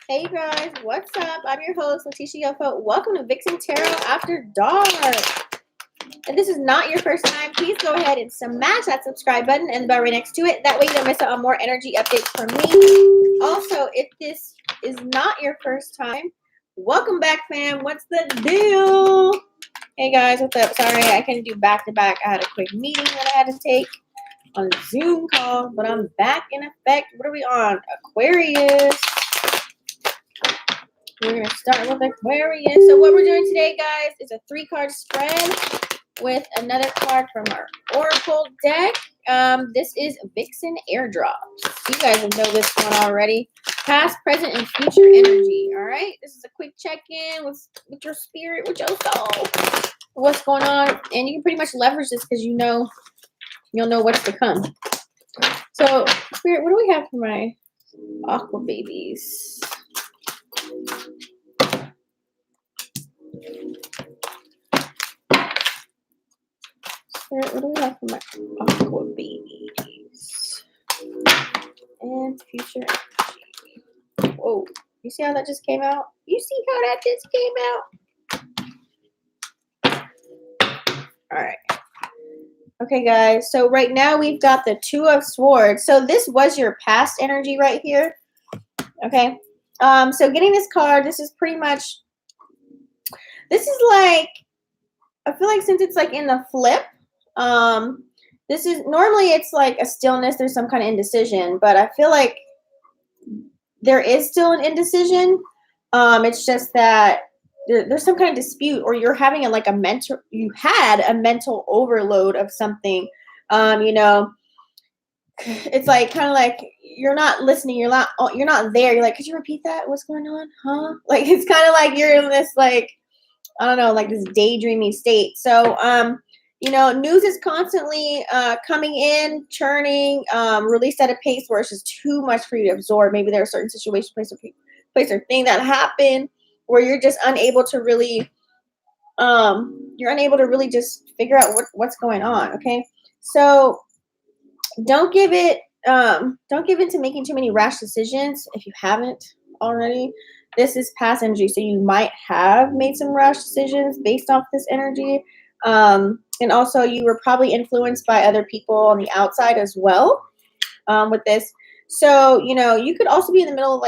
Hey guys, what's up? I'm your host, Leticia Yofo. Welcome to Vixen Tarot After Dark. If this is not your first time, please go ahead and smash that subscribe button and the bell right next to it. That way you don't miss out on more energy updates from me. Also, if this is not your first time, welcome back, fam. What's the deal? Hey guys, what's up? Sorry, I couldn't do back-to-back. I had a quick meeting that I had to take on Zoom call, but I'm back in effect. What are we on? Aquarius. We're going to start with Aquarius. So what we're doing today, guys, is a 3-card spread with another card from our Oracle deck. This is Vixen Air Drops. You guys know this one already. Past, present, and future energy. All right? This is a quick check-in with your spirit, with your soul. What's going on? And you can pretty much leverage this because you'll know what's to come. So, spirit, what do we have for my aqua babies? What do we have for my aqua babies? And future energy. Whoa. You see how that just came out? You see how that just came out? Alright. Okay, guys. So right now we've got the 2 of Swords. So this was your past energy right here. Okay. So getting this card, this is pretty much, this is like, I feel like since it's like in the flip, this is, normally it's like a stillness, there's some kind of indecision, but I feel like there is still an indecision. It's just that there's some kind of dispute, or you're having you had a mental overload of something. It's like kind of like you're not listening, you're not there. You're like, could you repeat that? What's going on? Huh? Like it's kind of like you're in this like, I don't know, like this daydreamy state. So news is constantly coming in, churning, released at a pace where it's just too much for you to absorb. Maybe there are certain situations, place or thing that happen where you're just unable to really, just figure out what's going on. Okay, so don't give into making too many rash decisions if you haven't already. This is past energy, so you might have made some rash decisions based off this energy. And also you were probably influenced by other people on the outside as well with this. So, you could also be in the middle of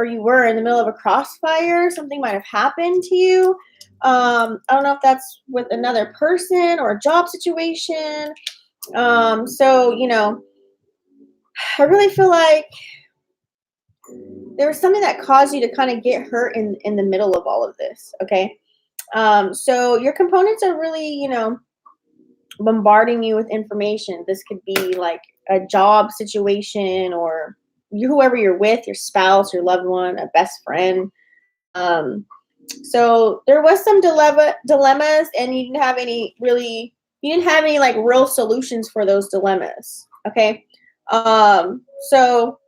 you were in the middle of a crossfire. Something might have happened to you. I don't know if that's with another person or a job situation. So, I really feel like there was something that caused you to kind of get hurt in the middle of all of this. Okay. So your components are really, bombarding you with information. This could be like a job situation, or whoever you're with, your spouse, your loved one, a best friend. So there was some dilemmas, and you didn't have any like real solutions for those dilemmas. Okay. So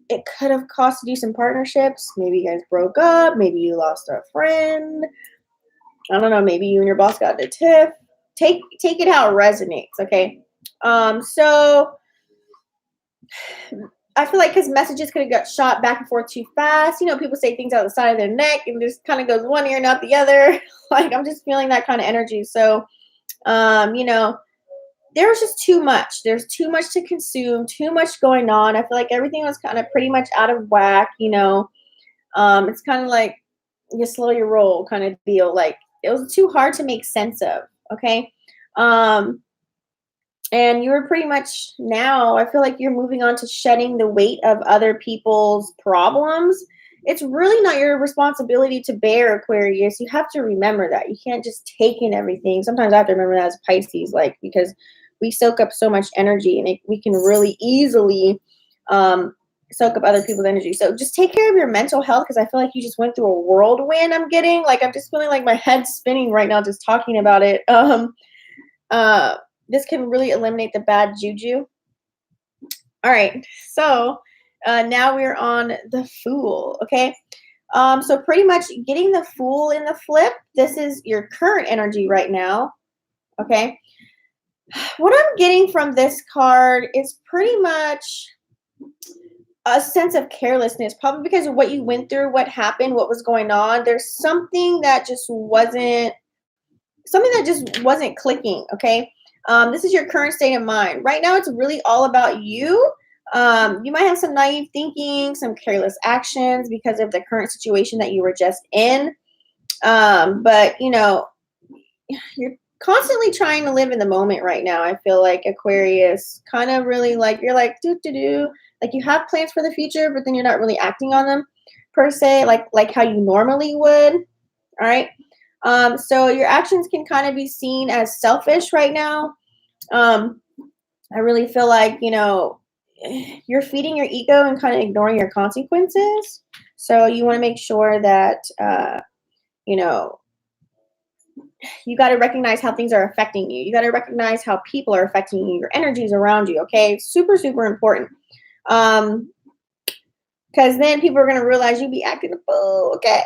it could have costed you some partnerships. Maybe you guys broke up. Maybe you lost a friend. I don't know. Maybe you and your boss got into a tiff. Take it how it resonates. Okay. So I feel like his messages could have got shot back and forth too fast. People say things out the side of their neck and just kind of goes one ear, not the other. Like, I'm just feeling that kind of energy. So, there was just too much. There's too much to consume, too much going on. I feel like everything was kind of pretty much out of whack. It's kind of like you slow your roll kind of deal. Like, it was too hard to make sense of. Okay. And you were pretty much, now I feel like you're moving on to shedding the weight of other people's problems. It's really not your responsibility to bear, Aquarius. You have to remember that. You can't just take in everything. Sometimes I have to remember that as Pisces, because we soak up so much energy, and we can really easily soak up other people's energy. So just take care of your mental health, because I feel like you just went through a whirlwind. I'm just feeling like my head's spinning right now just talking about it. This can really eliminate the bad juju. All right, so now we're on the Fool. Okay, so pretty much getting the Fool in the flip. This is your current energy right now. Okay, what I'm getting from this card is pretty much a sense of carelessness, probably because of what you went through, what happened, what was going on. There's something that just wasn't clicking, okay? This is your current state of mind. Right now, it's really all about you. You might have some naive thinking, some careless actions because of the current situation that you were just in. But, you know, you're constantly trying to live in the moment right now. I feel like Aquarius, kind of really like, you're like, do. Like you have plans for the future, but then you're not really acting on them per se, like how you normally would. All right. So your actions can kind of be seen as selfish right now. Um, I really feel like, you know, you're feeding your ego and kind of ignoring your consequences. So you want to make sure that, you know, you got to recognize how things are affecting you. You got to recognize how people are affecting you, your energies around you. Okay. Super, super important. Because then people are going to realize you be acting a fool. Okay.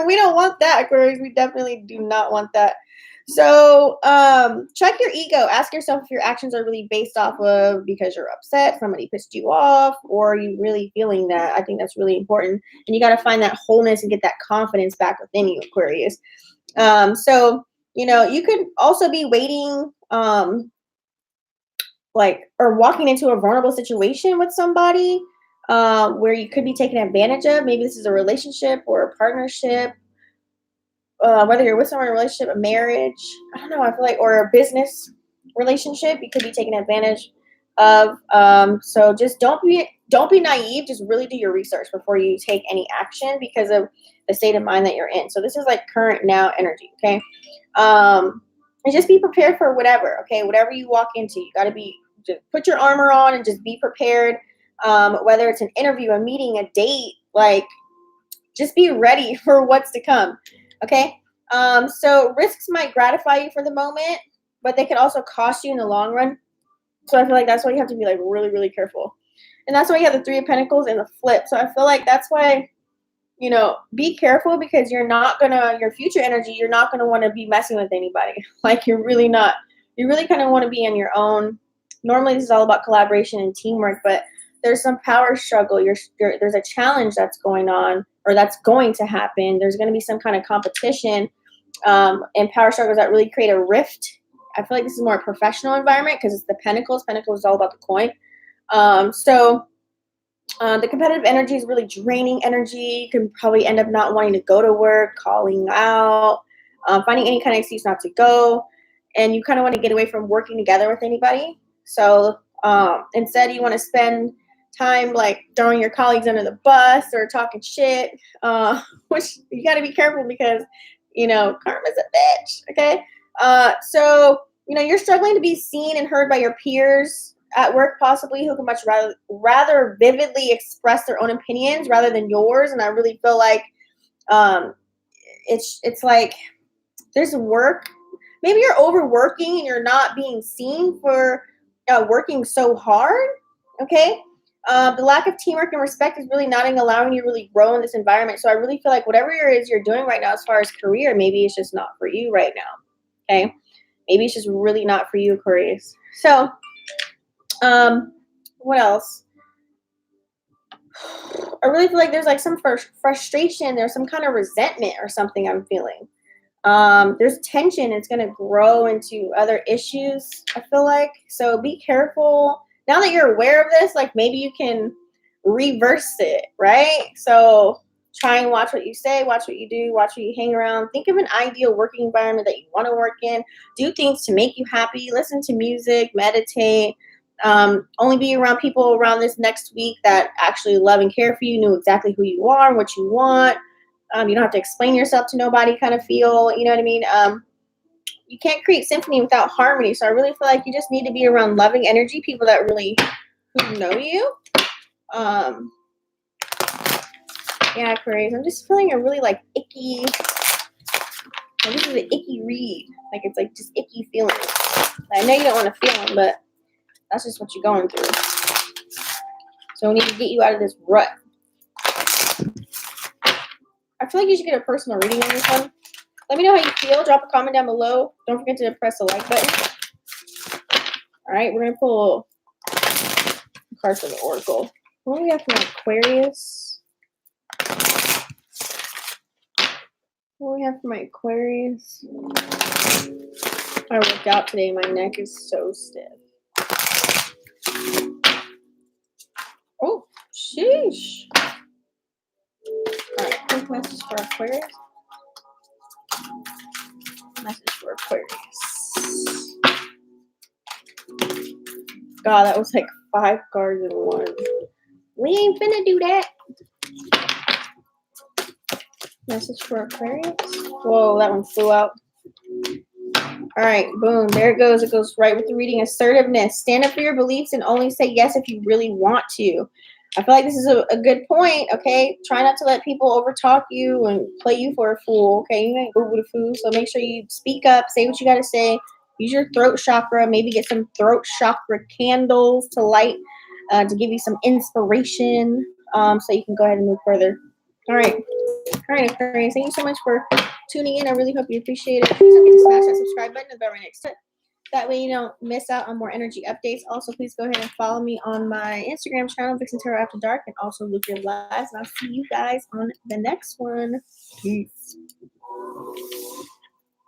We don't want that, Aquarius. We definitely do not want that. So check your ego. Ask yourself if your actions are really based off of because you're upset, somebody pissed you off, or are you really feeling that? I think that's really important. And you got to find that wholeness and get that confidence back within you, Aquarius. So, you know, you could also be waiting, or walking into a vulnerable situation with somebody where you could be taken advantage of. Maybe this is a relationship or a partnership, whether you're with someone in a relationship, a marriage, I don't know, I feel like, or a business relationship, you could be taken advantage of. So just don't be naive. Just really do your research before you take any action because of the state of mind that you're in. So this is like current now energy, okay? And just be prepared for whatever, okay? Whatever you walk into, you got to just put your armor on and just be prepared. Whether it's an interview, a meeting, a date, like just be ready for what's to come, okay? So risks might gratify you for the moment, but they could also cost you in the long run. So I feel like that's why you have to be like really, really careful. And that's why you have the Three of Pentacles and the flip. So I feel like that's why, you know, be careful because your future energy, you're not going to want to be messing with anybody. Like you're really not. You really kind of want to be on your own. Normally this is all about collaboration and teamwork, but there's some power struggle. There's a challenge that's going on or that's going to happen. There's going to be some kind of competition and power struggles that really create a rift. I feel like this is more a professional environment because it's the Pentacles. Pentacles is all about the coin. The competitive energy is really draining energy. You can probably end up not wanting to go to work, calling out, finding any kind of excuse not to go. And you kind of want to get away from working together with anybody. So instead, you want to spend time like throwing your colleagues under the bus or talking shit, which you got to be careful because, you know, karma's a bitch, okay? So, you know, you're struggling to be seen and heard by your peers at work, possibly, who can much rather vividly express their own opinions rather than yours. And I really feel like it's like there's work. Maybe you're overworking and you're not being seen for working so hard, okay? The lack of teamwork and respect is really not allowing you to really grow in this environment. So I really feel like whatever it is you're doing right now as far as career, maybe it's just not for you right now, okay? Maybe it's just really not for you, Aquarius. So, what else? I really feel like there's like some frustration. There's some kind of resentment or something I'm feeling. There's tension. It's going to grow into other issues, I feel like. So be careful. Now that you're aware of this, like maybe you can reverse it, right? So try and watch what you say, watch what you do, watch what you hang around. Think of an ideal working environment that you want to work in. Do things to make you happy. Listen to music, meditate. Only be around people around this next week that actually love and care for you, know exactly who you are, what you want. You don't have to explain yourself to nobody kind of feel, you know what I mean? You can't create symphony without harmony. So I really feel like you just need to be around loving energy, people that really who know you. Yeah, Aquarius, I'm just feeling a really like icky, like this is an icky read. Like it's like just icky feelings. I know you don't want to feel them, but that's just what you're going through. So we need to get you out of this rut. I feel like you should get a personal reading on this one. Let me know how you feel. Drop a comment down below. Don't forget to press the like button. All right, we're going to pull a card for the Oracle. What do we have from Aquarius? What do we have for my Aquarius? I worked out today. My neck is so stiff. Oh, sheesh. All right, quick message for Aquarius. Message for Aquarius. God, that was like 5 cards in one. We ain't finna do that. Message for Aquarius. Whoa, that one flew out. All right, boom. There it goes. It goes right with the reading. Assertiveness. Stand up for your beliefs and only say yes if you really want to. I feel like this is a good point, okay? Try not to let people overtalk you and play you for a fool, okay? You ain't Google the fool, so make sure you speak up, say what you got to say. Use your throat chakra. Maybe get some throat chakra candles to light to give you some inspiration so you can go ahead and move further. All right, Aquarius. Thank you so much for tuning in. I really hope you appreciate it. Please don't forget to smash that subscribe button and bell right next to it. That way you don't miss out on more energy updates. Also, please go ahead and follow me on my Instagram channel, Vixen Tarot After Dark, and also look your lives. And I'll see you guys on the next one. Peace.